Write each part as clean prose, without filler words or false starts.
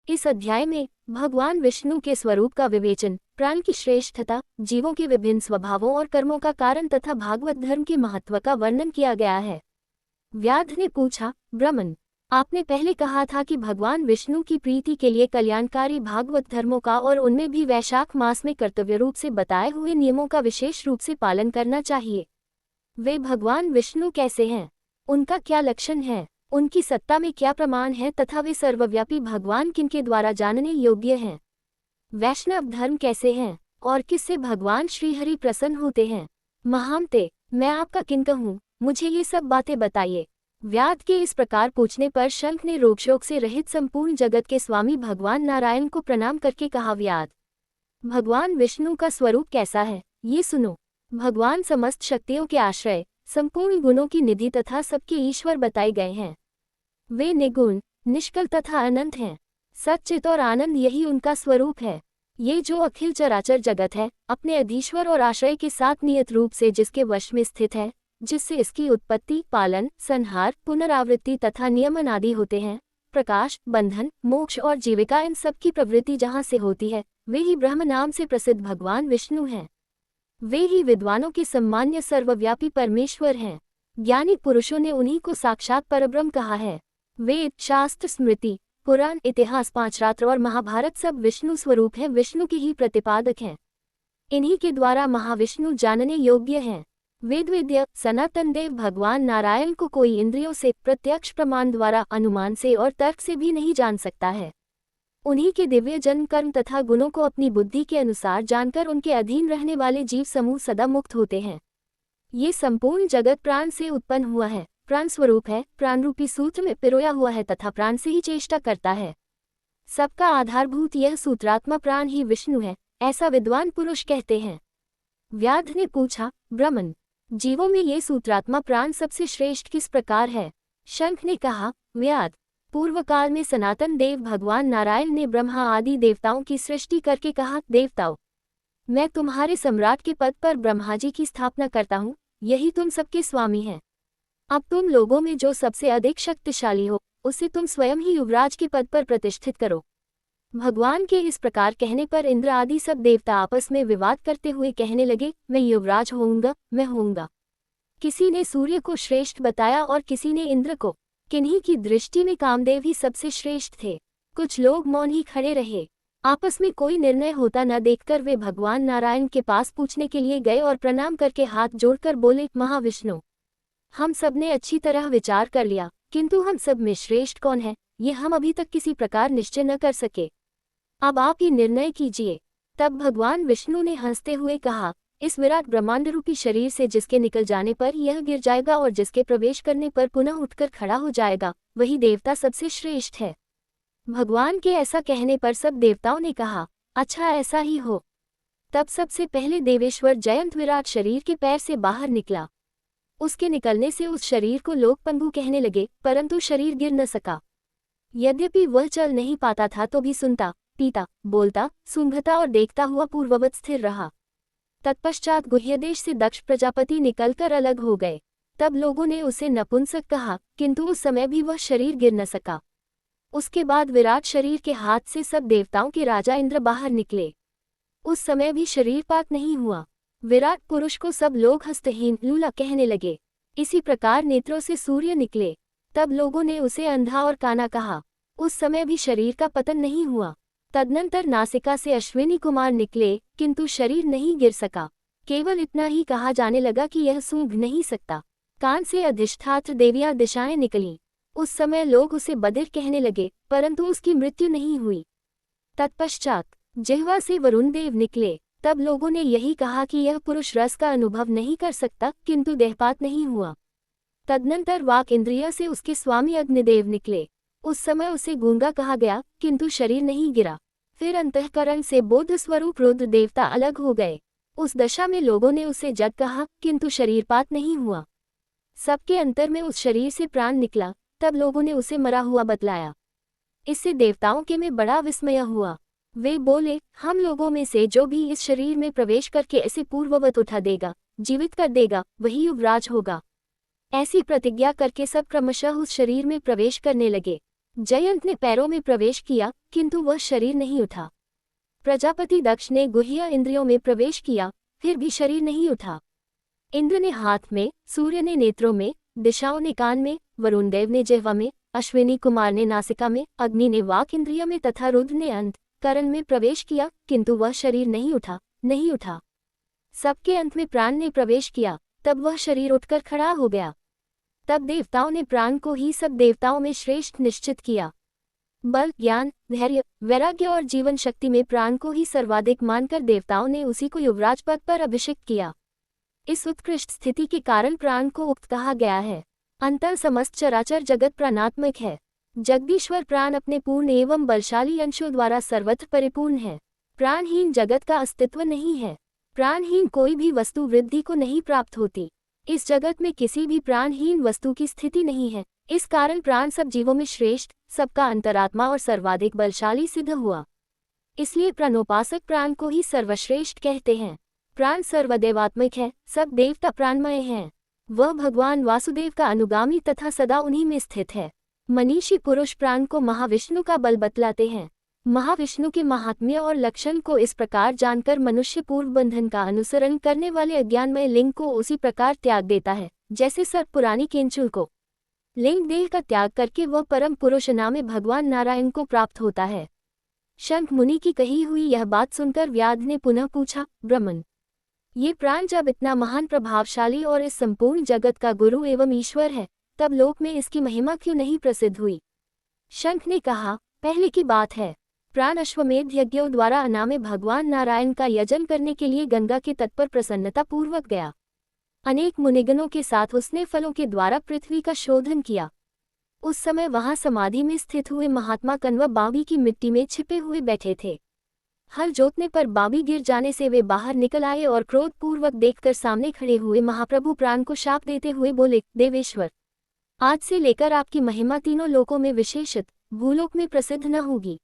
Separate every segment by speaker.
Speaker 1: इस अध्याय में भगवान विष्णु के स्वरूप का विवेचन, प्राण की श्रेष्ठता, जीवों के विभिन्न स्वभावों और कर्मों का कारण तथा भागवत धर्म के महत्व का वर्णन किया गया है। व्याध ने पूछा, ब्राह्मण, आपने पहले कहा था कि भगवान विष्णु की प्रीति के लिए कल्याणकारी भागवत धर्मों का और उनमें भी वैशाख मास में कर्तव्य रूप से बताए हुए नियमों का विशेष रूप से पालन करना चाहिए। वे भगवान विष्णु कैसे हैं? उनका क्या लक्षण है? उनकी सत्ता में क्या प्रमाण है तथा वे सर्वव्यापी भगवान किनके द्वारा जानने योग्य हैं? वैष्णव धर्म कैसे हैं और किससे भगवान श्रीहरि प्रसन्न होते हैं? महामते, मैं आपका किन कहूँ, मुझे ये सब बातें बताइए। व्याध के इस प्रकार पूछने पर शंख ने रोगशोक से रहित संपूर्ण जगत के स्वामी भगवान नारायण को प्रणाम करके कहा, व्याध, भगवान विष्णु का स्वरूप कैसा है ये सुनो। भगवान समस्त शक्तियों के आश्रय, संपूर्ण गुणों की निधि तथा सबके ईश्वर बताए गए हैं। वे निगुण, निष्कल तथा अनंत हैं। सच्चित और आनंद यही उनका स्वरूप है। ये जो अखिल चराचर जगत है, अपने अधीश्वर और आश्रय के साथ नियत रूप से जिसके वश में स्थित है, जिससे इसकी उत्पत्ति, पालन, संहार, पुनरावृत्ति तथा नियमन आदि होते हैं, प्रकाश, बंधन, मोक्ष और जीविका, इन सब की प्रवृत्ति जहाँ से होती है, वे ही ब्रह्म नाम से प्रसिद्ध भगवान विष्णु हैं। वे ही विद्वानों के सम्मान्य सर्वव्यापी परमेश्वर हैं। ज्ञानी पुरुषों ने उन्हीं को साक्षात परब्रह्म कहा है। वेद, शास्त्र, स्मृति, पुराण, इतिहास, पांच रात्र और महाभारत सब विष्णु स्वरूप है, विष्णु के ही प्रतिपादक हैं। इन्हीं के द्वारा महाविष्णु जानने योग्य हैं। वेदवेद्य सनातन देव भगवान नारायण को कोई इंद्रियों से, प्रत्यक्ष प्रमाण द्वारा, अनुमान से और तर्क से भी नहीं जान सकता है। उन्हीं के दिव्य जन्म, कर्म तथा गुणों को अपनी बुद्धि के अनुसार जानकर उनके अधीन रहने वाले जीव समूह सदा मुक्त होते हैं। ये संपूर्ण जगत प्राण से उत्पन्न हुआ है, प्राण स्वरूप है, प्राण रूपी सूत्र में पिरोया हुआ है तथा प्राण से ही चेष्टा करता है। सबका आधारभूत यह सूत्रात्मा प्राण ही विष्णु है, ऐसा विद्वान पुरुष कहते हैं। व्याध ने पूछा, ब्राह्मण, जीवों में ये सूत्रात्मा प्राण सबसे श्रेष्ठ किस प्रकार है? शंख ने कहा, व्याध, पूर्व काल में सनातन देव भगवान नारायण ने ब्रह्मा आदि देवताओं की सृष्टि करके कहा, देवताओं, मैं तुम्हारे सम्राट के पद पर ब्रह्मा जी की स्थापना करता हूँ, यही तुम सबके स्वामी हैं। अब तुम लोगों में जो सबसे अधिक शक्तिशाली हो, उसे तुम स्वयं ही युवराज के पद पर प्रतिष्ठित करो। भगवान के इस प्रकार कहने पर इंद्र आदि सब देवता आपस में विवाद करते हुए कहने लगे, मैं युवराज होऊंगा, मैं होऊंगा। किसी ने सूर्य को श्रेष्ठ बताया और किसी ने इंद्र को। किन्हीं की दृष्टि में कामदेव ही सबसे श्रेष्ठ थे। कुछ लोग मौन ही खड़े रहे। आपस में कोई निर्णय होता न देखकर वे भगवान नारायण के पास पूछने के लिए गए और प्रणाम करके हाथ जोड़कर बोले, महाविष्णु, हम सब ने अच्छी तरह विचार कर लिया, किंतु हम सब में श्रेष्ठ कौन है, ये हम अभी तक किसी प्रकार निश्चय न कर सके। अब आप ही निर्णय कीजिए। तब भगवान विष्णु ने हंसते हुए कहा, इस विराट ब्रह्मांड रूपी शरीर से जिसके निकल जाने पर यह गिर जाएगा और जिसके प्रवेश करने पर पुनः उठकर खड़ा हो जाएगा, वही देवता सबसे श्रेष्ठ है। भगवान के ऐसा कहने पर सब देवताओं ने कहा, अच्छा ऐसा ही हो। तब सबसे पहले देवेश्वर जयंत विराट शरीर के पैर से बाहर निकला। उसके निकलने से उस शरीर को लोग पंगु कहने लगे, परंतु शरीर गिर न सका। यद्यपि वह चल नहीं पाता था तो भी सुनता, पीता, बोलता, सूंघता और देखता हुआ पूर्ववत स्थिर रहा। तत्पश्चात गुह्यदेश से दक्ष प्रजापति निकलकर अलग हो गए। तब लोगों ने उसे नपुंसक कहा, किंतु उस समय भी वह शरीर गिर न सका। उसके बाद विराट शरीर के हाथ से सब देवताओं के राजा इंद्र बाहर निकले। उस समय भी शरीरपात नहीं हुआ। विराट पुरुष को सब लोग हस्तहीन, लूला कहने लगे। इसी प्रकार नेत्रों से सूर्य निकले। तब लोगों ने उसे अंधा और काना कहा। उस समय भी शरीर का पतन नहीं हुआ। तदनंतर नासिका से अश्विनी कुमार निकले, किंतु शरीर नहीं गिर सका। केवल इतना ही कहा जाने लगा कि यह सूंघ नहीं सकता। कान से अधिष्ठात्र देवियां दिशाएं निकलीं। उस समय लोग उसे बधिर कहने लगे, परंतु उसकी मृत्यु नहीं हुई। तत्पश्चात जिह्वा से वरुण देव निकले। तब लोगों ने यही कहा कि यह पुरुष रस का अनुभव नहीं कर सकता, किंतु देहपात नहीं हुआ। तदनंतर वाक इंद्रिय से उसके स्वामी अग्निदेव निकले। उस समय उसे गूंगा कहा गया, किंतु शरीर नहीं गिरा। फिर अंतःकरण से बोध स्वरूप रुद्र देवता अलग हो गए। उस दशा में लोगों ने उसे जग कहा, किंतु शरीरपात नहीं हुआ। सबके अंतर में उस शरीर से प्राण निकला। तब लोगों ने उसे मरा हुआ बतलाया। इससे देवताओं के में बड़ा विस्मय हुआ। वे बोले, हम लोगों में से जो भी इस शरीर में प्रवेश करके ऐसे पूर्ववत उठा देगा, जीवित कर देगा, वही युवराज होगा। ऐसी प्रतिज्ञा करके सब क्रमशः उस शरीर में प्रवेश करने लगे। जयंत ने पैरों में प्रवेश किया, किंतु वह शरीर नहीं उठा। प्रजापति दक्ष ने गुह्य इंद्रियों में प्रवेश किया, फिर भी शरीर नहीं उठा। इंद्र ने हाथ में, सूर्य ने नेत्रों में, दिशाओं ने कान में, वरुण देव ने जिह्वा में, अश्विनी कुमार ने नासिका में, अग्नि ने वाक इंद्रिय में तथा रुद्र ने अंतःकरण में प्रवेश किया, किंतु वह शरीर नहीं उठा, नहीं उठा। सबके अंत में प्राण ने प्रवेश किया, तब वह शरीर उठकर खड़ा हो गया। तब देवताओं ने प्राण को ही सब देवताओं में श्रेष्ठ निश्चित किया। बल, ज्ञान, धैर्य, वैराग्य और जीवन शक्ति में प्राण को ही सर्वाधिक मानकर देवताओं ने उसी को युवराज पद पर अभिषिक्त किया। इस उत्कृष्ट स्थिति के कारण प्राण को उक्त कहा गया है। अंतर समस्त चराचर जगत प्राणात्मक है। जगदीश्वर प्राण अपने पूर्ण एवं बलशाली अंशों द्वारा सर्वत्र परिपूर्ण है। प्राणहीन जगत का अस्तित्व नहीं है। प्राणहीन कोई भी वस्तु वृद्धि को नहीं प्राप्त होती। इस जगत में किसी भी प्राणहीन वस्तु की स्थिति नहीं है। इस कारण प्राण सब जीवों में श्रेष्ठ, सबका अंतरात्मा और सर्वाधिक बलशाली सिद्ध हुआ। इसलिए प्राणोपासक प्राण को ही सर्वश्रेष्ठ कहते हैं। प्राण सर्वदेवात्मिक है, सब देवता प्राणमय हैं। वह भगवान वासुदेव का अनुगामी तथा सदा उन्हीं में स्थित है। मनीषी पुरुष प्राण को महाविष्णु का बल बतलाते हैं। महाविष्णु के महात्म्य और लक्षण को इस प्रकार जानकर मनुष्य पूर्व बंधन का अनुसरण करने वाले अज्ञानमय लिंग को उसी प्रकार त्याग देता है, जैसे सर्प पुरानी केंचुल को लिंग देह का त्याग करके वह परम पुरुष नामे भगवान नारायण को प्राप्त होता है। शंख मुनि की कही हुई यह बात सुनकर व्याध ने पुनः पूछा, ब्रह्मन, ये प्राण जब इतना महान प्रभावशाली और इस संपूर्ण जगत का गुरु एवं ईश्वर है, तब लोक में इसकी महिमा क्यों नहीं प्रसिद्ध हुई? शंख ने कहा, पहले की बात है, प्राण अश्वमेध यज्ञों द्वारा अनामे भगवान नारायण का यजन करने के लिए गंगा के तट पर प्रसन्नता पूर्वक गया। अनेक मुनिगणों के साथ उसने फलों के द्वारा पृथ्वी का शोधन किया। उस समय वहां समाधि में स्थित हुए महात्मा कण्व बावी की मिट्टी में छिपे हुए बैठे थे। हल जोतने पर बावी गिर जाने से वे बाहर निकल आए और क्रोधपूर्वक देखकर सामने खड़े हुए महाप्रभु प्राण को शाप देते हुए बोले, देवेश्वर, आज से लेकर आपकी महिमा तीनों लोकों में विशेषत भूलोक में प्रसिद्ध न होगी।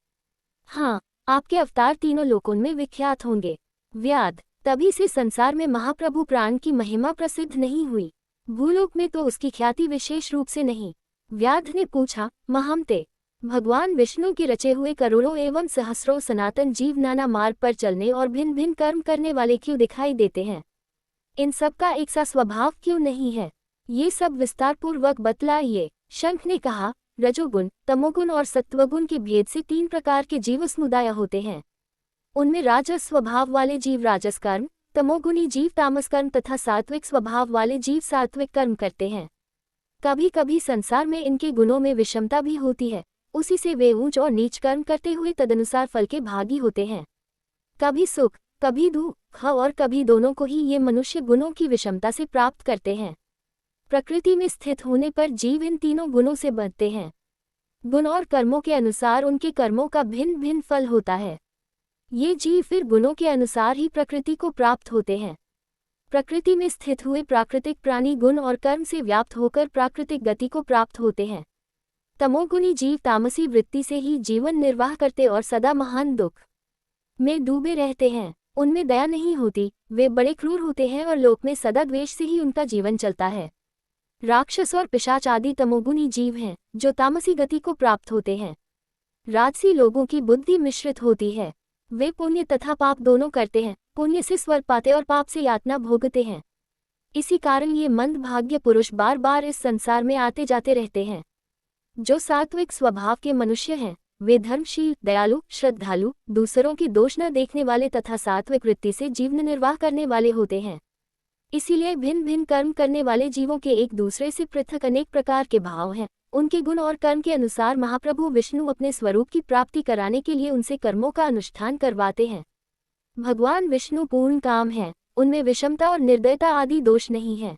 Speaker 1: हाँ, आपके अवतार तीनों लोकों में विख्यात होंगे। व्याध, तभी से संसार में महाप्रभु प्राण की महिमा प्रसिद्ध नहीं हुई। भूलोक में तो उसकी ख्याति विशेष रूप से नहीं। व्याध ने पूछा, महामते, भगवान विष्णु के रचे हुए करोड़ों एवं सहस्रों सनातन जीव नाना मार्ग पर चलने और भिन्न भिन्न कर्म करने वाले क्यों दिखाई देते हैं? इन सब का एक सा स्वभाव क्यों नहीं है? ये सब विस्तार पूर्वक बतलाइए। शंख ने कहा, रजोगुण, तमोगुण और सत्वगुण के भेद से 3 प्रकार के जीव समुदाय होते हैं। उनमें राजस स्वभाव वाले जीव राजस कर्म, तमोगुणी जीव तामस कर्म तथा सात्विक स्वभाव वाले जीव सात्विक कर्म करते हैं। कभी कभी संसार में इनके गुणों में विषमता भी होती है, उसी से वे ऊंच और नीच कर्म करते हुए तदनुसार फल के भागी होते हैं। कभी सुख, कभी दुख और कभी दोनों को ही ये मनुष्य गुणों की विषमता से प्राप्त करते हैं। प्रकृति में स्थित होने पर जीव इन तीनों गुणों से बनते हैं। गुण और कर्मों के अनुसार उनके कर्मों का भिन्न भिन्न फल होता है। ये जीव फिर गुणों के अनुसार ही प्रकृति को प्राप्त होते हैं। प्रकृति में स्थित हुए प्राकृतिक प्राणी गुण और कर्म से व्याप्त होकर प्राकृतिक गति को प्राप्त होते हैं। तमोगुणी जीव तामसी वृत्ति से ही जीवन निर्वाह करते और सदा महान दुख में डूबे रहते हैं। उनमें दया नहीं होती, वे बड़े क्रूर होते हैं और लोक में सदा द्वेष से ही उनका जीवन चलता है। राक्षस और पिशाच आदि तमोगुणी जीव हैं, जो तामसी गति को प्राप्त होते हैं। राजसी लोगों की बुद्धि मिश्रित होती है। वे पुण्य तथा पाप दोनों करते हैं, पुण्य से स्वर्ग पाते और पाप से यातना भोगते हैं। इसी कारण ये मंदभाग्य पुरुष बार बार इस संसार में आते जाते रहते हैं। जो सात्विक स्वभाव के मनुष्य हैं, वे धर्मशील, दयालु, श्रद्धालु, दूसरों की दोष न देखने वाले तथा सात्विक वृत्ति से जीवन निर्वाह करने वाले होते हैं। इसीलिए भिन्न भिन्न कर्म करने वाले जीवों के एक दूसरे से पृथक अनेक प्रकार के भाव हैं। उनके गुण और कर्म के अनुसार महाप्रभु विष्णु अपने स्वरूप की प्राप्ति कराने के लिए उनसे कर्मों का अनुष्ठान करवाते हैं। भगवान विष्णु पूर्ण काम हैं, उनमें विषमता और निर्दयता आदि दोष नहीं है।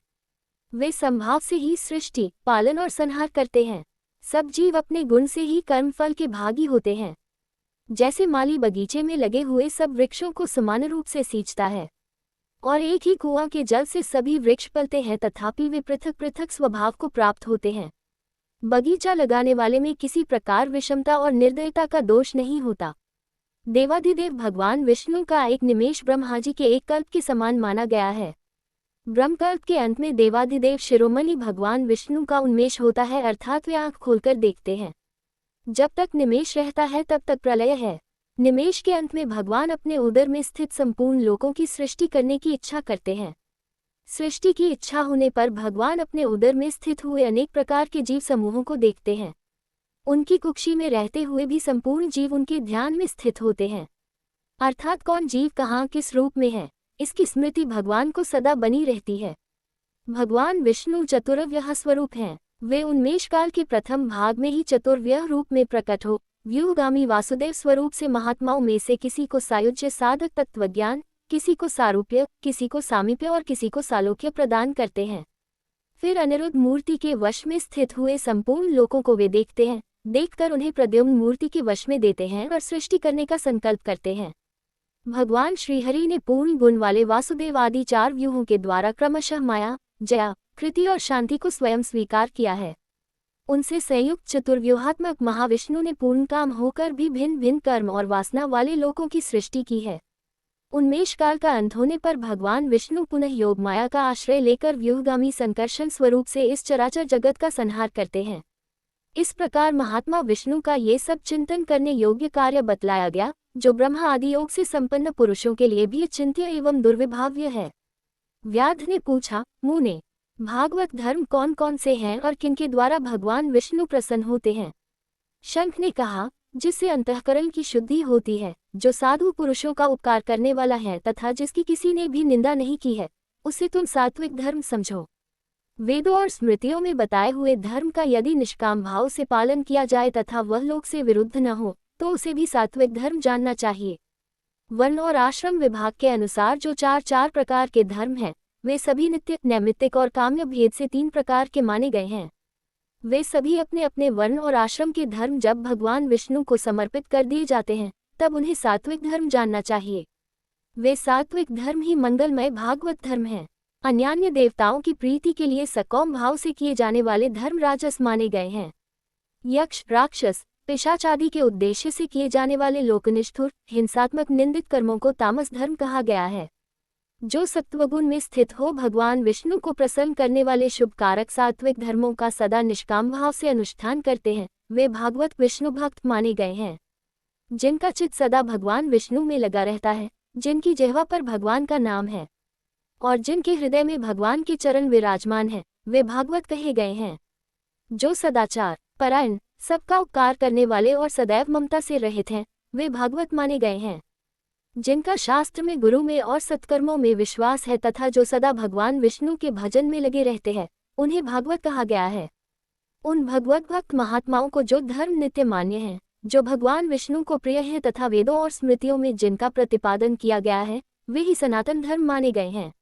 Speaker 1: वे संभाव से ही सृष्टि, पालन और संहार करते हैं। सब जीव अपने गुण से ही कर्मफल के भागी होते हैं। जैसे माली बगीचे में लगे हुए सब वृक्षों को समान रूप से सींचता है और एक ही कुआं के जल से सभी वृक्ष पलते हैं, तथापि वे पृथक पृथक स्वभाव को प्राप्त होते हैं। बगीचा लगाने वाले में किसी प्रकार विषमता और निर्दयता का दोष नहीं होता। देवाधिदेव भगवान विष्णु का एक निमेष ब्रह्मा जी के एक कल्प के समान माना गया है। ब्रह्मकल्प के अंत में देवाधिदेव शिरोमणि भगवान विष्णु का उन्मेष होता है, अर्थात वे आंख खोलकर देखते हैं। जब तक निमेष रहता है तब तक प्रलय है। निमेष के अंत में भगवान अपने उदर में स्थित संपूर्ण लोकों की सृष्टि करने की इच्छा करते हैं। सृष्टि की इच्छा होने पर भगवान अपने उदर में स्थित हुए अनेक प्रकार के जीव समूहों को देखते हैं। उनकी कुक्षी में रहते हुए भी संपूर्ण जीव उनके ध्यान में स्थित होते हैं। अर्थात कौन जीव कहाँ किस रूप में है, इसकी स्मृति भगवान को सदा बनी रहती है। भगवान विष्णु चतुर्व्यह स्वरूप हैं। वे उन्मेष काल के प्रथम भाग में ही चतुर्व्यह रूप में प्रकट हो व्यूहगामी वासुदेव स्वरूप से महात्माओं में से किसी को सायुज्य साधक तत्वज्ञान, किसी को सारूप्य, किसी को सामीप्य और किसी को सालोक्य प्रदान करते हैं। फिर अनिरुद्ध मूर्ति के वश में स्थित हुए संपूर्ण लोकों को वे देखते हैं। देखकर उन्हें प्रद्युम्न मूर्ति के वश में देते हैं और सृष्टि करने का संकल्प करते हैं। भगवान श्रीहरि ने पूर्ण गुण वाले वासुदेव आदि 4 व्यूहों के द्वारा क्रमशः माया, जया, कृति और शांति को स्वयं स्वीकार किया है। उनसे संयुक्त चतुर्व्यूहात्मक महाविष्णु ने पूर्ण काम होकर भी भिन्न भिन्न कर्म और वासना वाले लोकों की सृष्टि की है। उन्मेष काल का अंत होने पर भगवान विष्णु पुनः योग माया का आश्रय लेकर व्यूहगामी संकर्षण स्वरूप से इस चराचर जगत का संहार करते हैं। इस प्रकार महात्मा विष्णु का ये सब चिंतन करने योग्य कार्य बतलाया गया, जो ब्रह्मा आदि योग से संपन्न पुरुषों के लिए भी चिंत्य एवं दुर्विभाव्य है। व्याध ने पूछा, मुने, भागवत धर्म कौन कौन से हैं और किनके द्वारा भगवान विष्णु प्रसन्न होते हैं? शंख ने कहा, जिससे अंतःकरण की शुद्धि होती है, जो साधु पुरुषों का उपकार करने वाला है तथा जिसकी किसी ने भी निंदा नहीं की है, उसे तुम सात्विक धर्म समझो। वेदों और स्मृतियों में बताए हुए धर्म का यदि निष्काम भाव से पालन किया जाए तथा वह लोक से विरुद्ध न हो, तो उसे भी सात्विक धर्म जानना चाहिए। वर्ण और आश्रम विभाग के अनुसार जो 4 प्रकार के धर्म हैं, वे सभी नित्य, नैमित्तिक और काम्य भेद से 3 प्रकार के माने गए हैं। वे सभी अपने अपने वर्ण और आश्रम के धर्म जब भगवान विष्णु को समर्पित कर दिए जाते हैं, तब उन्हें सात्विक धर्म जानना चाहिए। वे सात्विक धर्म ही मंगलमय भागवत धर्म हैं। अन्यान्य देवताओं की प्रीति के लिए सकौम भाव से किए जाने वाले धर्म राजस माने गए हैं। यक्ष, राक्षस, पिशाच आदि के उद्देश्य से किए जाने वाले लोकनिष्ठुर, हिंसात्मक निंदित कर्मों को तामस धर्म कहा गया है। जो सत्वगुण में स्थित हो भगवान विष्णु को प्रसन्न करने वाले शुभ कारक सात्विक धर्मों का सदा निष्काम भाव से अनुष्ठान करते हैं, वे भागवत विष्णु भक्त माने गए हैं। जिनका चित्त सदा भगवान विष्णु में लगा रहता है, जिनकी जिह्वा पर भगवान का नाम है और जिनके हृदय में भगवान के चरण विराजमान है, वे भागवत कहे गए हैं। जो सदाचार परायण, सबका उपकार करने वाले और सदैव ममता से रहित हैं, वे भागवत माने गए हैं। जिनका शास्त्र में, गुरु में और सत्कर्मों में विश्वास है तथा जो सदा भगवान विष्णु के भजन में लगे रहते हैं, उन्हें भागवत कहा गया है। उन भगवत भक्त महात्माओं को जो धर्म नित्य मान्य हैं, जो भगवान विष्णु को प्रिय हैं तथा वेदों और स्मृतियों में जिनका प्रतिपादन किया गया है, वे ही सनातन धर्म माने गए हैं।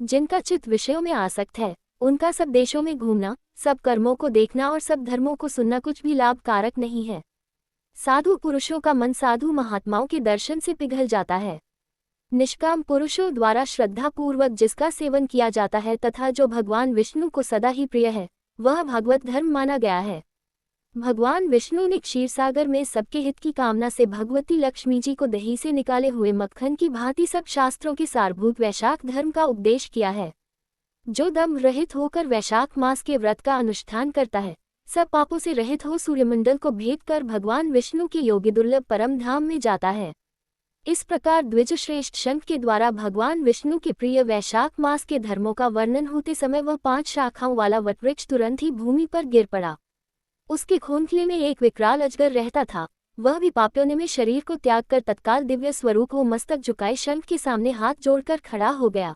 Speaker 1: जिनका चित्त विषयों में आसक्त है, उनका सब देशों में घूमना, सब कर्मों को देखना और सब धर्मों को सुनना कुछ भी लाभकारक नहीं है। साधु पुरुषों का मन साधु महात्माओं के दर्शन से पिघल जाता है। निष्काम पुरुषों द्वारा श्रद्धा पूर्वक जिसका सेवन किया जाता है तथा जो भगवान विष्णु को सदा ही प्रिय है, वह भागवत धर्म माना गया है। भगवान विष्णु ने क्षीरसागर में सबके हित की कामना से भगवती लक्ष्मी जी को दही से निकाले हुए मक्खन की भांति सब शास्त्रों के सारभूत वैशाख धर्म का उपदेश किया है। जो दम्भ रहित होकर वैशाख मास के व्रत का अनुष्ठान करता है, सब पापों से रहित हो सूर्यमंडल को भेद कर भगवान विष्णु के योगी दुर्लभ परम धाम में जाता है। इस प्रकार द्विज श्रेष्ठ शंख के द्वारा भगवान विष्णु के प्रिय वैशाख मास के धर्मों का वर्णन होते समय वह 5 शाखाओं वाला वटवृक्ष तुरंत ही भूमि पर गिर पड़ा। उसके खोखले में एक विकराल अजगर रहता था। वह भी पाप्यों में शरीर को त्याग कर तत्काल दिव्य स्वरूप हो मस्तक झुकाए शंख के सामने हाथ जोड़कर खड़ा हो गया।